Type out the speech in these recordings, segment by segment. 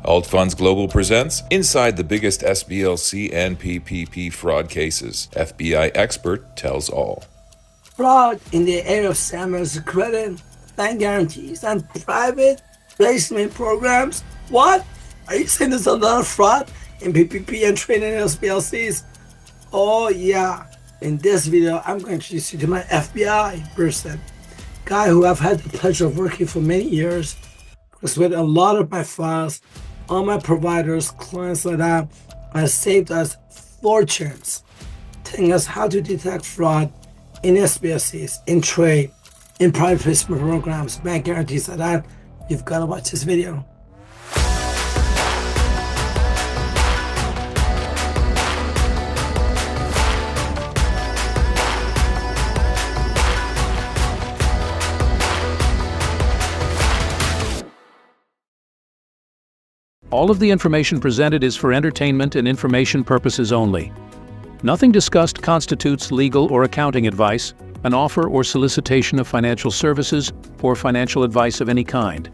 AltFunds Global presents Inside the Biggest SBLC and PPP Fraud Cases. FBI expert tells all. Fraud in the area of Samuel's credit, bank guarantees, and private placement programs. What? Are you saying there's a lot of fraud in PPP and trading SBLCs? Oh yeah. In this video, I'm going to introduce you to my FBI person, guy who I've had the pleasure of working for many years, because with a lot of my files, all my providers, clients like that, has saved us fortunes, telling us how to detect fraud in SBLCs, in trade, in private placement programs, bank guarantees like that. You've got to watch this video. All of the information presented is for entertainment and information purposes only. Nothing discussed constitutes legal or accounting advice, an offer or solicitation of financial services, or financial advice of any kind.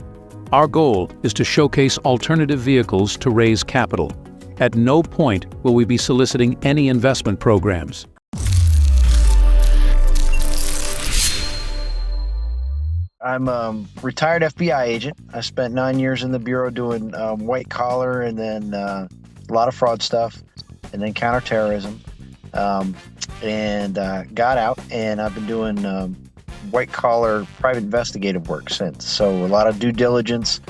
Our goal is to showcase alternative vehicles to raise capital. At no point will we be soliciting any investment programs. I'm a retired FBI agent. I spent 9 years in the bureau doing white collar and then a lot of fraud stuff and then counterterrorism. And got out, and I've been doing white collar private investigative work since. So a lot of due diligence,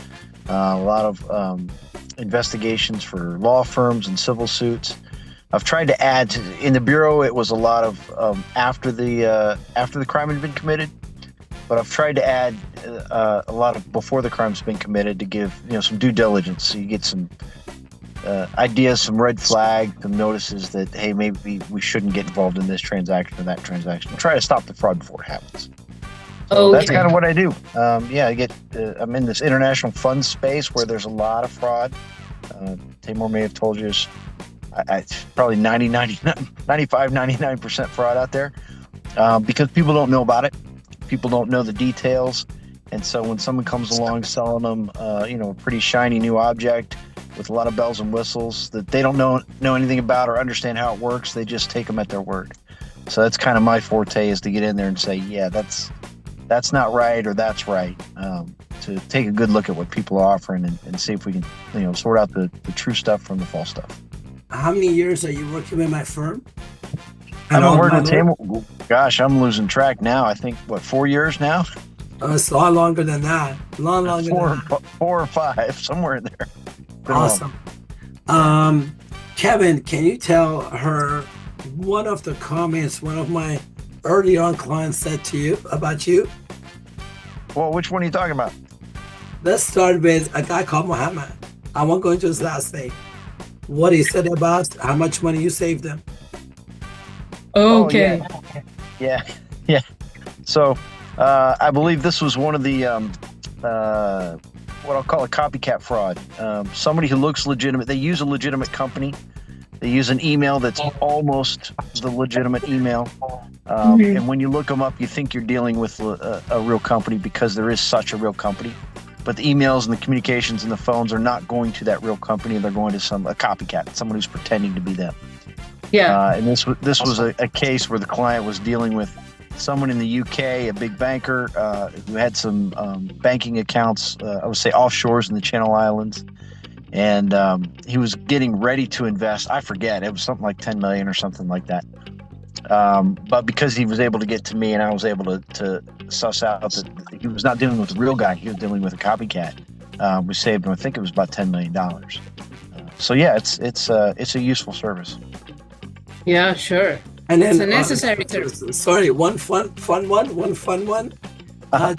a lot of investigations for law firms and civil suits. I've tried to add in the bureau. It was a lot of after the crime had been committed. But I've tried to add a lot of before the crime's been committed to give some due diligence, so you get some ideas, some red flag, some notices that hey, maybe we shouldn't get involved in this transaction or that transaction. Try to stop the fraud before it happens. So that's kind of what I do. I'm in this international funds space where there's a lot of fraud. Taimour may have told you it's probably 99% fraud out there because people don't know about it. People don't know the details, and so when someone comes along selling them, a pretty shiny new object with a lot of bells and whistles that they don't know anything about or understand how it works, they just take them at their word. So that's kind of my forte, is to get in there and say, yeah, that's not right or that's right. To take a good look at what people are offering and see if we can, sort out the true stuff from the false stuff. How many years are you working with my firm? I've been working with Taimour. Gosh, I'm losing track now. I think, 4 years now? It's a lot longer than that. Long longer than that. 4 or 5, somewhere in there. Awesome. Kevin, can you tell her one of the comments one of my early on clients said to you about you? Well, which one are you talking about? Let's start with a guy called Muhammad. I won't go into his last name. What he said about how much money you saved him. Okay. Oh, yeah. So I believe this was one of the what I'll call a copycat fraud. Somebody who looks legitimate. They use a legitimate company. They use an email that's almost the legitimate email. And when you look them up, you think you're dealing with a real company because there is such a real company. But the emails and the communications and the phones are not going to that real company. They're going to a copycat, someone who's pretending to be them. Yeah. And this was a case where the client was dealing with someone in the UK, a big banker who had some banking accounts, I would say offshores in the Channel Islands. And he was getting ready to invest. I forget. It was something like 10 million or something like that. But because he was able to get to me and I was able to suss out that he was not dealing with the real guy, he was dealing with a copycat. We saved him, I think it was about $10 million. So yeah, it's a useful service. Yeah, sure. And then it's a necessary service. Sorry, one fun one. Do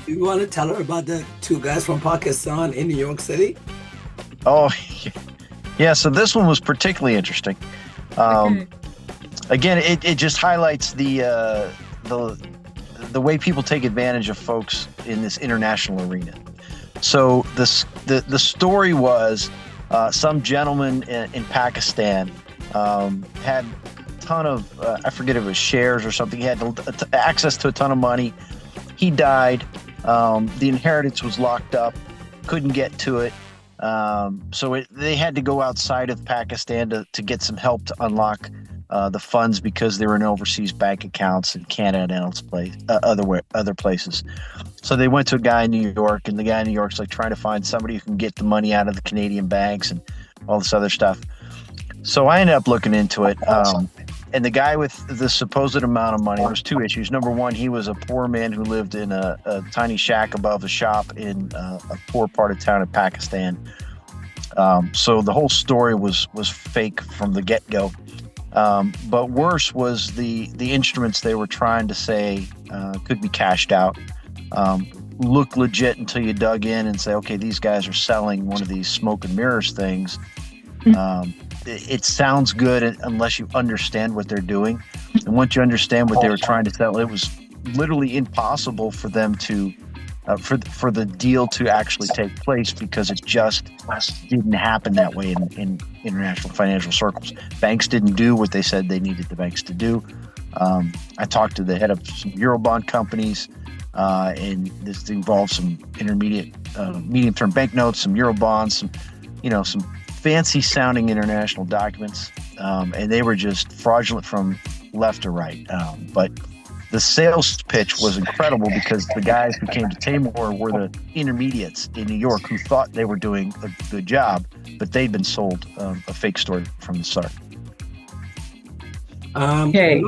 you want to tell her about the 2 guys from Pakistan in New York City? Oh, yeah. So this one was particularly interesting. Again, it just highlights the way people take advantage of folks in this international arena. So the story was some gentleman in Pakistan had ton of I forget if it was shares or something. He had access to a ton of money. He died. The inheritance was locked up. Couldn't get to it. They had to go outside of Pakistan to get some help to unlock the funds because they were in overseas bank accounts in Canada and other places. So they went to a guy in New York, and the guy in New York's like trying to find somebody who can get the money out of the Canadian banks and all this other stuff. So I ended up looking into it. And the guy with the supposed amount of money, there was two issues. Number one, he was a poor man who lived in a tiny shack above a shop in a poor part of town in Pakistan. So the whole story was fake from the get-go. But worse was the instruments they were trying to say could be cashed out. Look legit until you dug in and say, okay, these guys are selling one of these smoke and mirrors things. It sounds good unless you understand what they're doing. And once you understand what they were trying to sell, it was literally impossible for them to, for the deal to actually take place because it just didn't happen that way in international financial circles. Banks didn't do what they said they needed the banks to do. I talked to the head of some Eurobond companies, and this involves some intermediate, medium-term banknotes, some Eurobonds, some fancy sounding international documents, and they were just fraudulent from left to right. But the sales pitch was incredible because the guys who came to Taimour were the intermediates in New York who thought they were doing a good job, but they'd been sold a fake story from the start. Okay.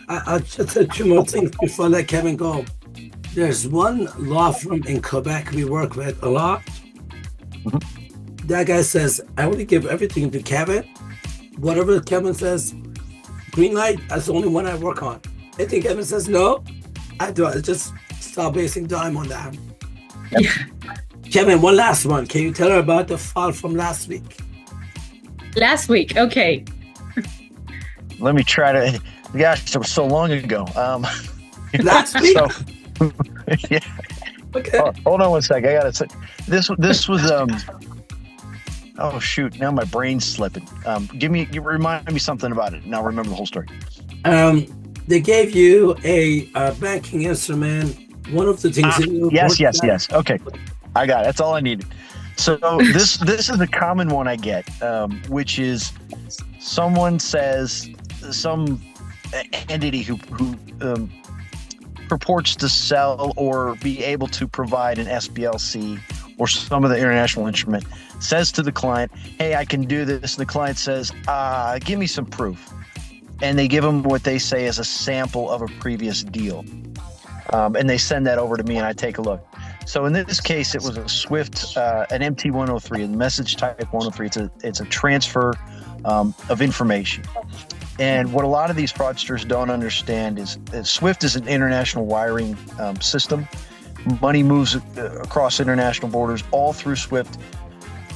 I'll just say two more things before I let Kevin go. There's one law firm in Quebec we work with a lot. That guy says, I only give everything to Kevin. Whatever Kevin says, green light, that's the only one I work on. Anything Kevin says no, I do. I just start basing time on that. Yeah. Kevin, one last one. Can you tell her about the file from last week? Last week, okay. Let me try to. Gosh, it was so long ago. Last week? Yeah. Okay. Oh, hold on one sec. I gotta say, this was Oh shoot! Now my brain's slipping. Remind me something about it, and I'll remember the whole story. They gave you a banking instrument. One of the things. Yes. Okay, I got it. That's all I needed. So this is a common one I get, which is someone says some entity who purports to sell or be able to provide an SBLC or some of the international instrument says to the client, hey, I can do this. And the client says, give me some proof. And they give them what they say is a sample of a previous deal. And they send that over to me and I take a look. So in this case, it was a SWIFT, an MT-103, a message type 103. It's a transfer of information. And what a lot of these fraudsters don't understand is SWIFT is an international wiring system. Money moves across international borders all through SWIFT.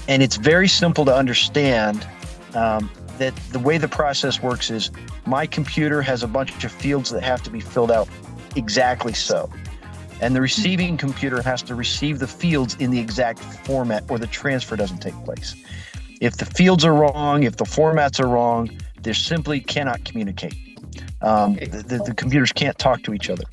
And it's very simple to understand that the way the process works is my computer has a bunch of fields that have to be filled out exactly so. And the receiving computer has to receive the fields in the exact format or the transfer doesn't take place. If the fields are wrong, if the formats are wrong, they simply cannot communicate. The computers can't talk to each other.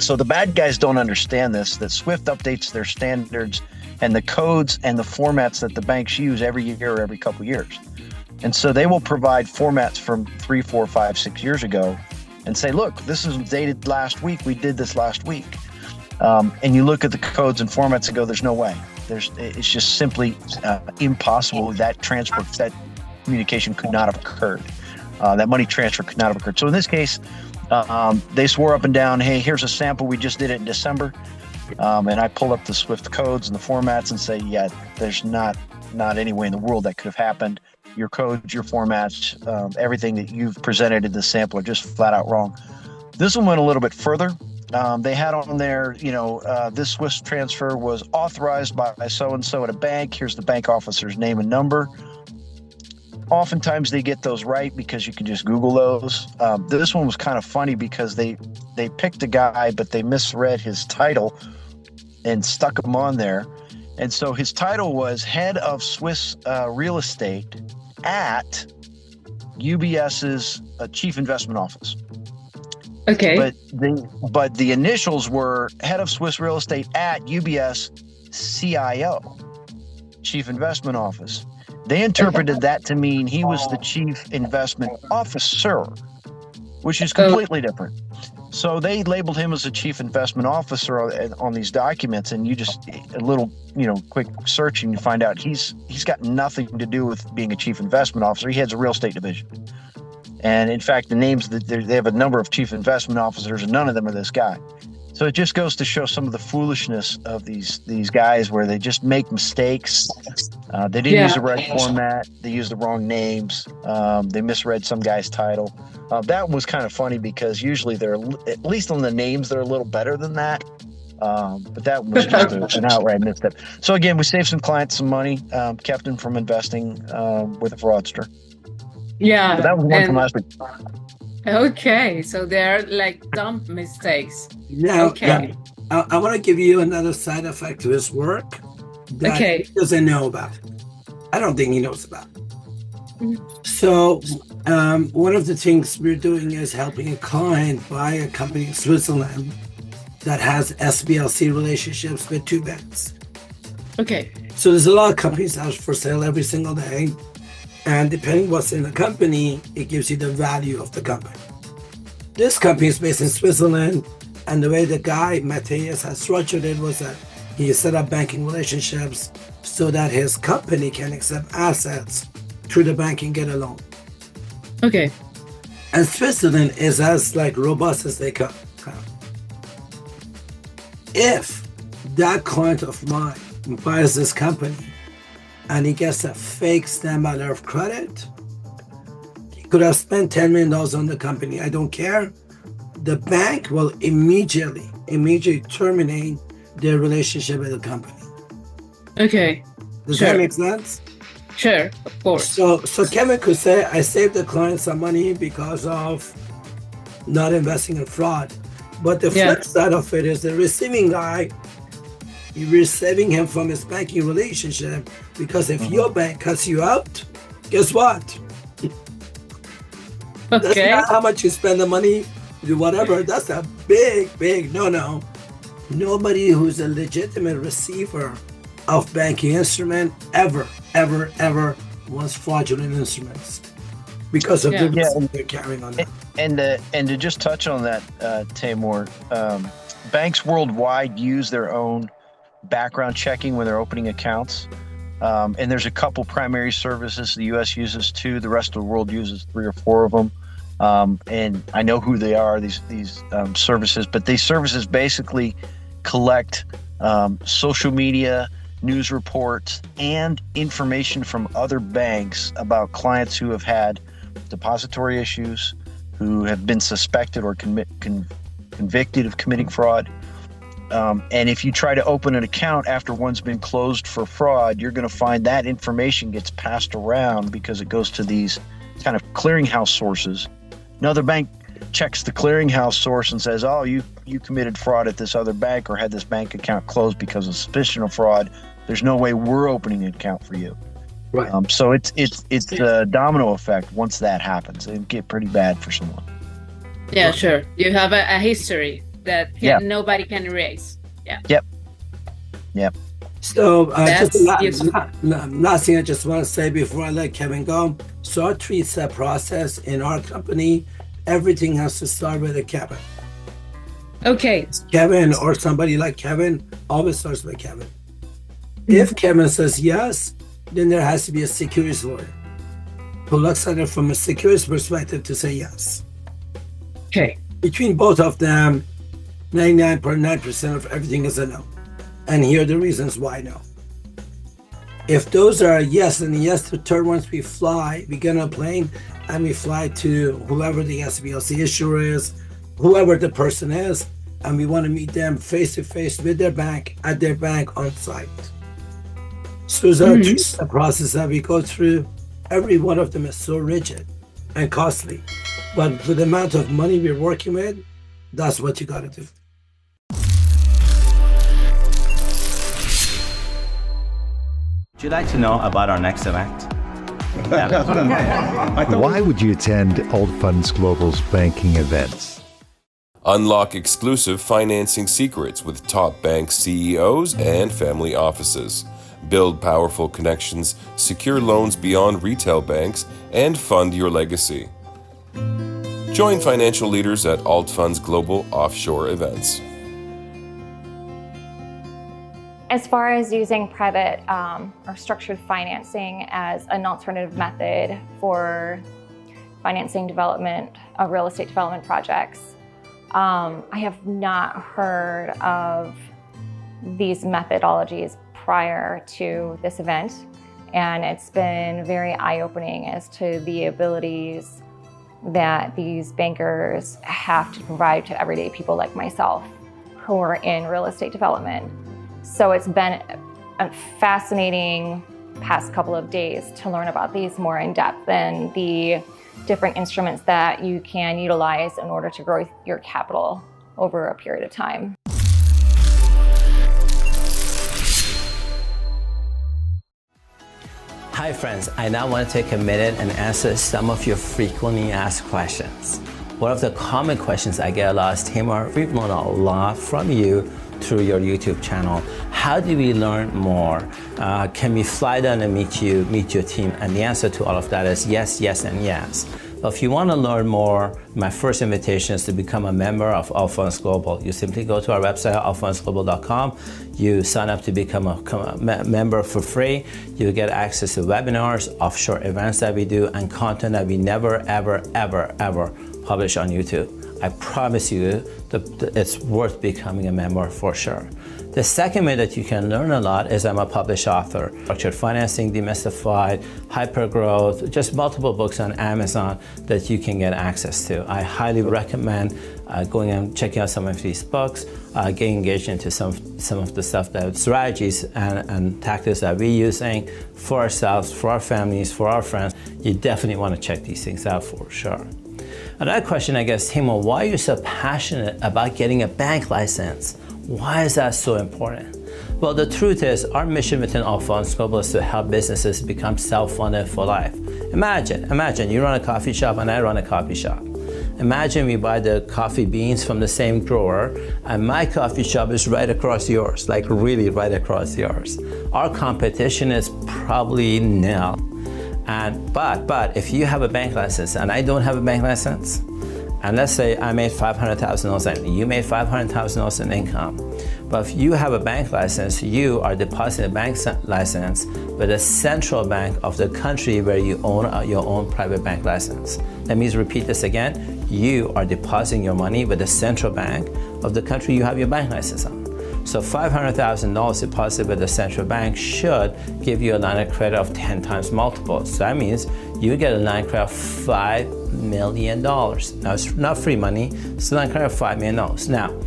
So the bad guys don't understand this, that SWIFT updates their standards and the codes and the formats that the banks use every year or every couple of years. And so they will provide formats from 3, 4, 5, 6 years ago and say, look, this is dated last week. We did this last week. And you look at the codes and formats and go, there's no way. It's just simply impossible. That transfer, that communication could not have occurred. That money transfer could not have occurred. So in this case, they swore up and down, hey, here's a sample. We just did it in December. And I pull up the SWIFT codes and the formats and say, yeah, there's not any way in the world that could have happened. Your codes, your formats, everything that you've presented in the sample are just flat out wrong. This one went a little bit further. They had on there, this SWIFT transfer was authorized by so-and-so at a bank. Here's the bank officer's name and number. Oftentimes they get those right because you can just Google those. This one was kind of funny because they picked a guy, but they misread his title and stuck him on there. And so his title was head of Swiss real estate at UBS's chief investment office. Okay. But the initials were head of Swiss real estate at UBS CIO. chief investment office. They interpreted that to mean he was the chief investment officer, which is completely different. So they labeled him as a chief investment officer on these documents, and you just a little, quick search, and you find out he's got nothing to do with being a chief investment officer. He heads a real estate division, and in fact, the names that they have a number of chief investment officers, and none of them are this guy. So it just goes to show some of the foolishness of these guys, where they just make mistakes. They didn't use the right format. They used the wrong names. They misread some guy's title. That was kind of funny because usually they're, at least on the names, they're a little better than that. But that was just an outright misstep. So again, we saved some clients some money, kept them from investing with a fraudster. Yeah. So that was one from last week. Okay, so they're like dumb mistakes. Now, Okay. I want to give you another side effect to his work that Okay. he doesn't know about. I don't think he knows about. Mhm. So, one of the things we're doing is helping a client buy a company in Switzerland that has SBLC relationships with 2 banks. Okay. So there's a lot of companies out for sale every single day. And depending what's in the company, it gives you the value of the company. This company is based in Switzerland, and the way the guy, Matthias, has structured it was that he set up banking relationships so that his company can accept assets through the bank and get a loan. Okay. And Switzerland is as robust as they come. If that client of mine buys this company and he gets a fake standby letter of credit, he could have spent $10 million on the company. I don't care. The bank will immediately terminate their relationship with the company. Okay. Does Sure. that make sense? Sure. Of course. So Kevin could say, I saved the client some money because of not investing in fraud. But the flip side of it is the receiving guy, you're saving him from his banking relationship, because if your bank cuts you out, guess what? That's Okay. not how much you spend the money, do whatever. That's a big no. Nobody who's a legitimate receiver of banking instrument ever wants fraudulent instruments because of the risk they're carrying on that. And to just touch on that, Taimour, banks worldwide use their own background checking when they're opening accounts. And there's a couple primary services. The U.S. uses 2. The rest of the world uses 3 or 4 of them. And I know who they are, these services. But these services basically collect social media, news reports, and information from other banks about clients who have had depository issues, who have been suspected or convicted of committing fraud. And if you try to open an account after one's been closed for fraud, you're going to find that information gets passed around because it goes to these kind of clearinghouse sources. Another bank checks the clearinghouse source and says, oh, you committed fraud at this other bank or had this bank account closed because of suspicion of fraud. There's no way we're opening an account for you. Right. So it's a domino effect. Once that happens, it can get pretty bad for someone. Yeah, sure. You have a history that nobody can erase. Yeah. Yep. So just That's useful. last thing I just want to say before I let Kevin go. So our 3-step process in our company, everything has to start with a Kevin. Okay. Kevin or somebody like Kevin always starts with Kevin. If Kevin says yes, then there has to be a securities lawyer who looks at it from a securities perspective to say yes. Okay. Between both of them, 99.9% of everything is a no. And here are the reasons why no. If those are a yes, and yes, the third ones we get on a plane and we fly to whoever the SBLC issuer is, whoever the person is, and we want to meet them face to face with their bank, at their bank on site. So there's a 3-step process that we go through. Every one of them is so rigid and costly. But for the amount of money we're working with, that's what you got to do. Would you like to know about our next event? Why would you attend AltFunds Global's banking events? Unlock exclusive financing secrets with top bank CEOs and family offices. build powerful connections, secure loans beyond retail banks, and fund your legacy. Join financial leaders at AltFunds Global Offshore Events. As far as using private or structured financing as an alternative method for financing development of real estate development projects, I have not heard of these methodologies prior to this event, and it's been very eye-opening as to the abilities that these bankers have to provide to everyday people like myself who are in real estate development. So it's been a fascinating past couple of days to learn about these more in depth and the different instruments that you can utilize in order to grow your capital over a period of time. Hi friends, I now want to take a minute and answer some of your frequently asked questions. One of the common questions I get a lot is, Taimour, we've learned a lot from you through your YouTube channel. How do we learn more? Can we fly down and meet your team? And the answer to all of that is yes, yes, and yes. But if you want to learn more, my first invitation is to become a member of AltFunds Global. You simply go to our website, altfundsglobal.com. You sign up to become a member for free. You get access to webinars, offshore events that we do, and content that we never, ever, ever, ever publish on YouTube. I promise you that it's worth becoming a member for sure. The second way that you can learn a lot is I'm a published author. Structured Financing, Demystified, Hypergrowth, just multiple books on Amazon that you can get access to. I highly recommend going and checking out some of these books, getting engaged into some of the stuff, that strategies and tactics that we're using for ourselves, for our families, for our friends. You definitely want to check these things out for sure. Another question, I guess, Taimour, why are you so passionate about getting a bank license? Why is that so important? Well, the truth is, our mission within AltFunds Global is to help businesses become self-funded for life. Imagine you run a coffee shop and I run a coffee shop. Imagine we buy the coffee beans from the same grower and my coffee shop is right across yours, like really right across yours. Our competition is probably nil. But if you have a bank license and I don't have a bank license, and let's say I made $500,000 and you made $500,000 in income, but if you have a bank license, you are depositing a bank license with the central bank of the country where you own your own private bank license. That means, repeat this again, you are depositing your money with the central bank of the country you have your bank license on. So $500,000 deposited with the central bank should give you a line of credit of 10 times multiple. So that means you get a line of credit of $5 million. Now, it's not free money, it's a line of credit of $5 million. Now,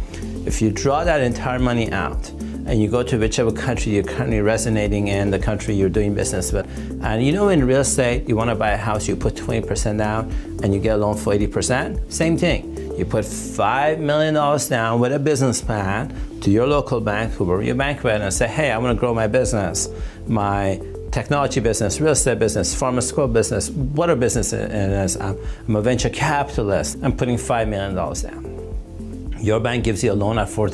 if you draw that entire money out and you go to whichever country you're currently resonating in, the country you're doing business with, and you know in real estate, you want to buy a house, you put 20% down and you get a loan for 80%, same thing. You put $5 million down with a business plan to your local bank, whoever your bank with, and say, hey, I want to grow my business, my technology business, real estate business, pharmaceutical business, whatever business it is. I'm a venture capitalist. I'm putting $5 million down. Your bank gives you a loan at four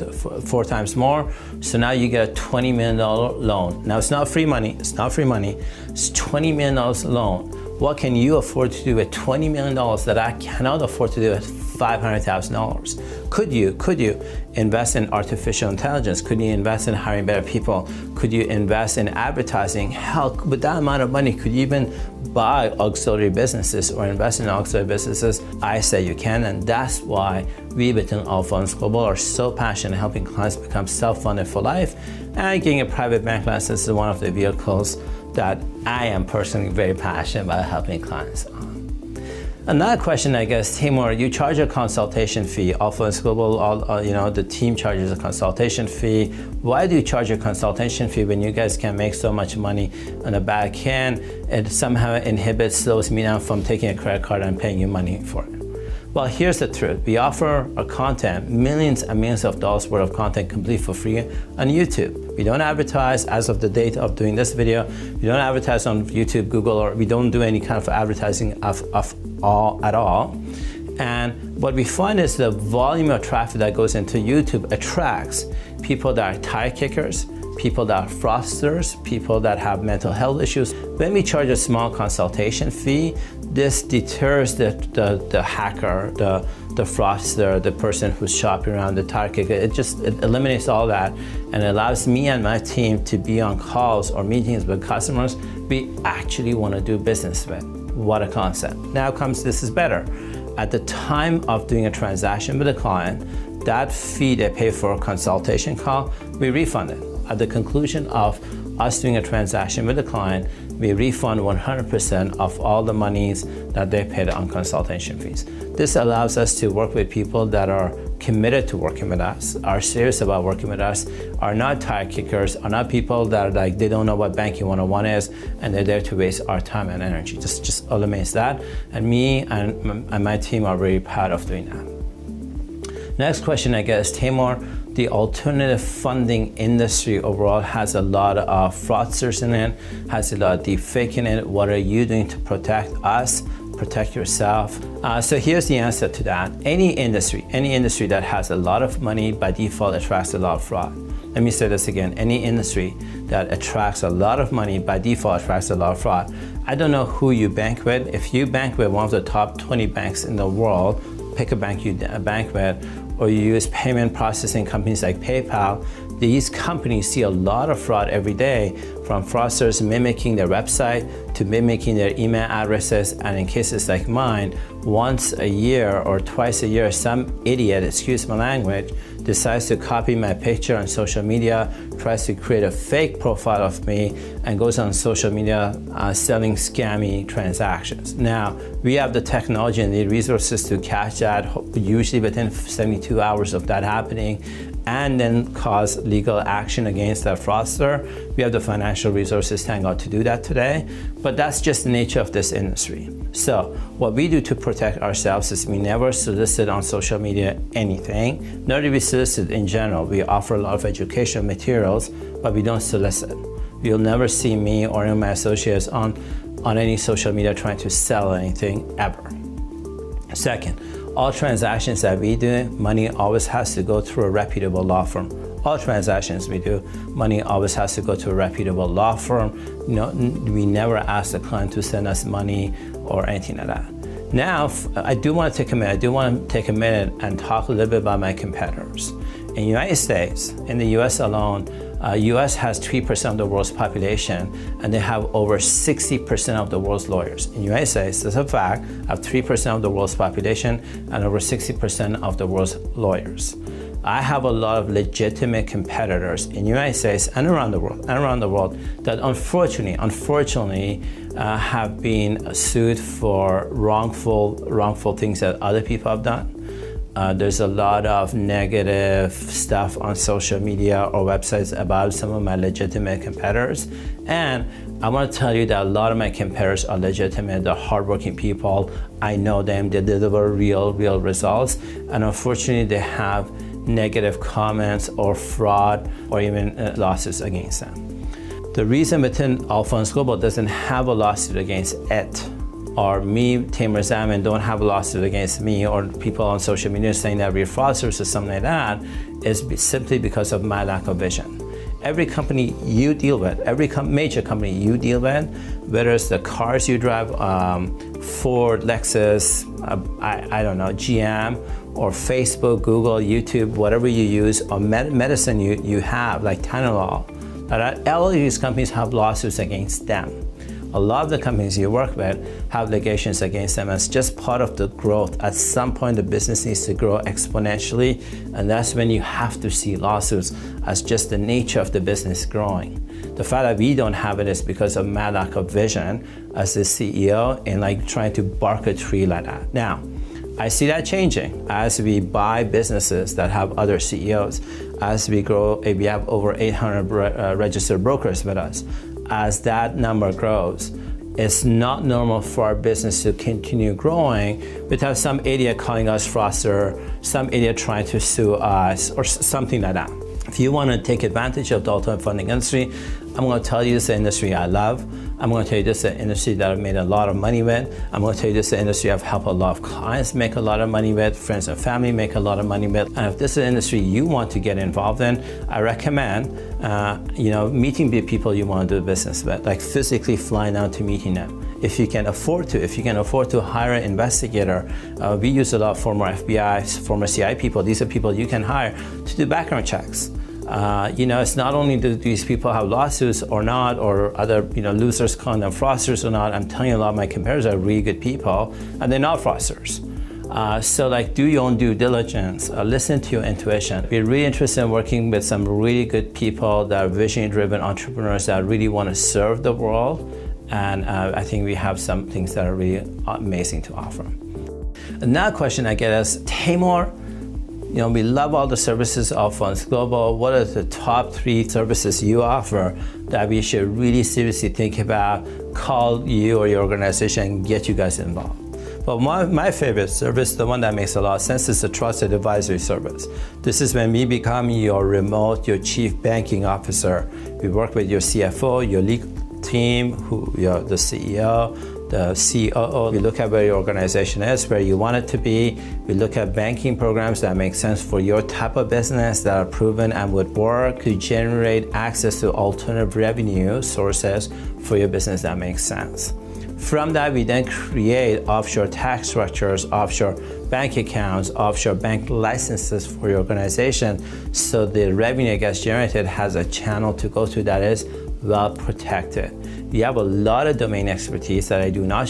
times more, so now you get a $20 million loan. Now, it's not free money. It's not free money. It's $20 million loan. What can you afford to do with $20 million that I cannot afford to do with $500,000? Could you invest in artificial intelligence? Could you invest in hiring better people? Could you invest in advertising? Hell, with that amount of money, could you even buy auxiliary businesses or invest in auxiliary businesses? I say you can, and that's why we within AltFunds Global are so passionate in helping clients become self-funded for life, and getting a private bank license is one of the vehicles that I am personally very passionate about helping clients on. Another question, I guess, Taimour, you charge a consultation fee. AltFunds Global, the team charges a consultation fee. Why do you charge a consultation fee when you guys can make so much money on the back end? It somehow slows me down from taking a credit card and paying you money for it. Well, here's the truth. We offer our content, millions and millions of dollars worth of content, complete for free on YouTube. We don't advertise as of the date of doing this video. We don't advertise on YouTube, Google, or we don't do any kind of advertising at all. And what we find is the volume of traffic that goes into YouTube attracts people that are tire kickers, people that are fraudsters, people that have mental health issues. When we charge a small consultation fee, this deters the hacker, the fraudster, the person who's shopping around, the target. It eliminates all that and allows me and my team to be on calls or meetings with customers we actually want to do business with. What a concept. Now comes this is better. At the time of doing a transaction with a client, that fee they pay for a consultation call, we refund it. At the conclusion of us doing a transaction with a client, we refund 100% of all the monies that they paid on consultation fees. This allows us to work with people that are committed to working with us, are serious about working with us, are not tire kickers, are not people that are like, they don't know what banking 101 is, and they're there to waste our time and energy. Just eliminates that. And me and my team are very proud of doing that. Next question, I guess, Taimour, the alternative funding industry overall has a lot of fraudsters in it, has a lot of deep fake in it. What are you doing to protect us, protect yourself? So here's the answer to that. Any industry that has a lot of money by default attracts a lot of fraud. Let me say this again. Any industry that attracts a lot of money by default attracts a lot of fraud. I don't know who you bank with. If you bank with one of the top 20 banks in the world, pick a bank you bank with, or you use payment processing companies like PayPal, these companies see a lot of fraud every day, from fraudsters mimicking their website to mimicking their email addresses, and in cases like mine, once a year or twice a year, some idiot, excuse my language, decides to copy my picture on social media, tries to create a fake profile of me, and goes on social media selling scammy transactions. Now, we have the technology and the resources to catch that, usually within 72 hours of that happening, and then cause legal action against that fraudster. We have the financial resources, thank God, to do that today, but that's just the nature of this industry. So what we do to protect ourselves is we never solicit on social media anything, nor do we solicit in general. We offer a lot of educational materials, but we don't solicit. You'll never see me or any of my associates on any social media trying to sell anything ever. Second, all transactions that we do, money always has to go through a reputable law firm. All transactions we do, money always has to go to a reputable law firm. You know, we never ask the client to send us money or anything like that. Now, I do want to take a minute and talk a little bit about my competitors. In the United States, in the US alone, US has 3% of the world's population, and they have over 60% of the world's lawyers. In the United States, that's a fact, have 3% of the world's population and over 60% of the world's lawyers. I have a lot of legitimate competitors in the United States and around the world that unfortunately have been sued for wrongful things that other people have done. There's a lot of negative stuff on social media or websites about some of my legitimate competitors. And I want to tell you that a lot of my competitors are legitimate, they're hardworking people. I know them, they deliver real results. And unfortunately, they have negative comments or fraud or even lawsuits against them. The reason within AltFunds Global doesn't have a lawsuit against it, or me, Taimour Zaman, don't have a lawsuit against me, or people on social media saying that we're fraudsters or something like that, is simply because of my lack of vision. Every company you deal with, every major company you deal with, whether it's the cars you drive, Ford, Lexus, I don't know, GM, or Facebook, Google, YouTube, whatever you use, or medicine you have, like Taimour, all of these companies have lawsuits against them. A lot of the companies you work with have litigations against them as just part of the growth. At some point, the business needs to grow exponentially, and that's when you have to see lawsuits as just the nature of the business growing. The fact that we don't have it is because of my lack of vision as the CEO and like trying to bark a tree like that. Now, I see that changing as we buy businesses that have other CEOs, as we grow, we have over 800 registered brokers with us. As that number grows, it's not normal for our business to continue growing without some idiot calling us fraudster, some idiot trying to sue us, or something like that. If you want to take advantage of the alternative funding industry, I'm going to tell you this is the industry I love. I'm going to tell you this is the industry that I've made a lot of money with. I'm going to tell you this is the industry I've helped a lot of clients make a lot of money with, friends and family make a lot of money with. And if this is an industry you want to get involved in, I recommend meeting the people you want to do business with, like physically flying out to meeting them. If you can afford to hire an investigator. We use a lot of former FBI, former CIA people. These are people you can hire to do background checks. It's not only do these people have lawsuits or not, or other losers calling them fraudsters or not. I'm telling you, a lot of my competitors are really good people, and they're not fraudsters. So do your own due diligence, listen to your intuition. We're really interested in working with some really good people that are vision-driven entrepreneurs that really want to serve the world. And I think we have some things that are really amazing to offer. Another question I get is, Taimour, we love all the services of AltFunds Global. What are the top 3 services you offer that we should really seriously think about, call you or your organization and get you guys involved? But my favorite service, the one that makes a lot of sense, is the trusted advisory service. This is when we become your chief banking officer. We work with your CFO, your legal team, the CEO, the COO. We look at where your organization is, where you want it to be. We look at banking programs that make sense for your type of business, that are proven and would work to generate access to alternative revenue sources for your business that makes sense. From that, we then create offshore tax structures, offshore bank accounts, offshore bank licenses for your organization, so the revenue that gets generated has a channel to go to that is well protected. We have a lot of domain expertise that I do not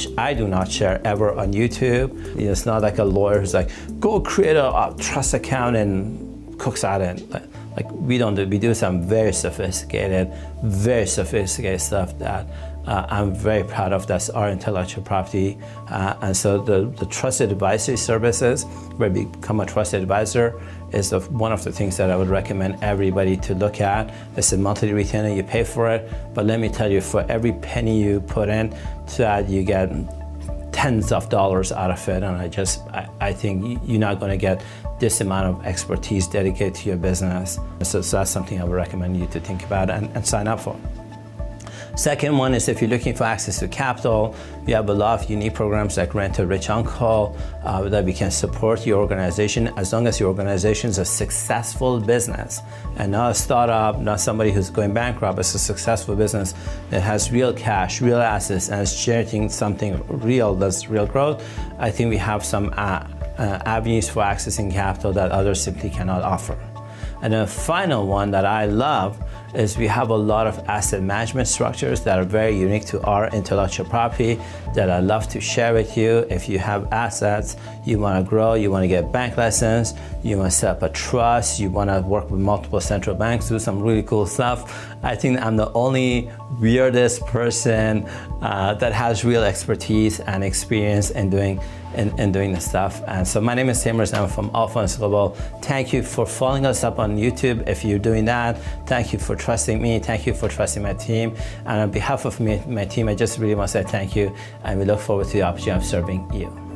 share ever on YouTube. It's not like a lawyer who's like, go create a trust account and cooks out it. We don't do. We do some very sophisticated stuff that I'm very proud of. That's our intellectual property. And so the trusted advisory services, where we become a trusted advisor, is one of the things that I would recommend everybody to look at. It's a monthly retainer, you pay for it, but let me tell you, for every penny you put in, that you get tens of dollars out of it. And I think you're not going to get this amount of expertise dedicated to your business. So that's something I would recommend you to think about and sign up for. Second one is, if you're looking for access to capital, we have a lot of unique programs like Rent a Rich Uncle that we can support your organization, as long as your organization is a successful business and not a startup, not somebody who's going bankrupt. It's a successful business that has real cash, real assets, and is generating something real, that's real growth. I think we have some avenues for accessing capital that others simply cannot offer. And the final one that I love is we have a lot of asset management structures that are very unique to our intellectual property that I love to share with you. If you have assets, you want to grow, you want to get bank license, you want to set up a trust, you want to work with multiple central banks, do some really cool stuff. I think I'm the only weirdest person that has real expertise and experience in doing this stuff. And so my name is Taimour Zaman from AltFunds Global. Thank you for following us up on YouTube. If you're doing that, thank you for trusting me. Thank you for trusting my team. And on behalf of my team, I just really want to say thank you. And we look forward to the opportunity of serving you.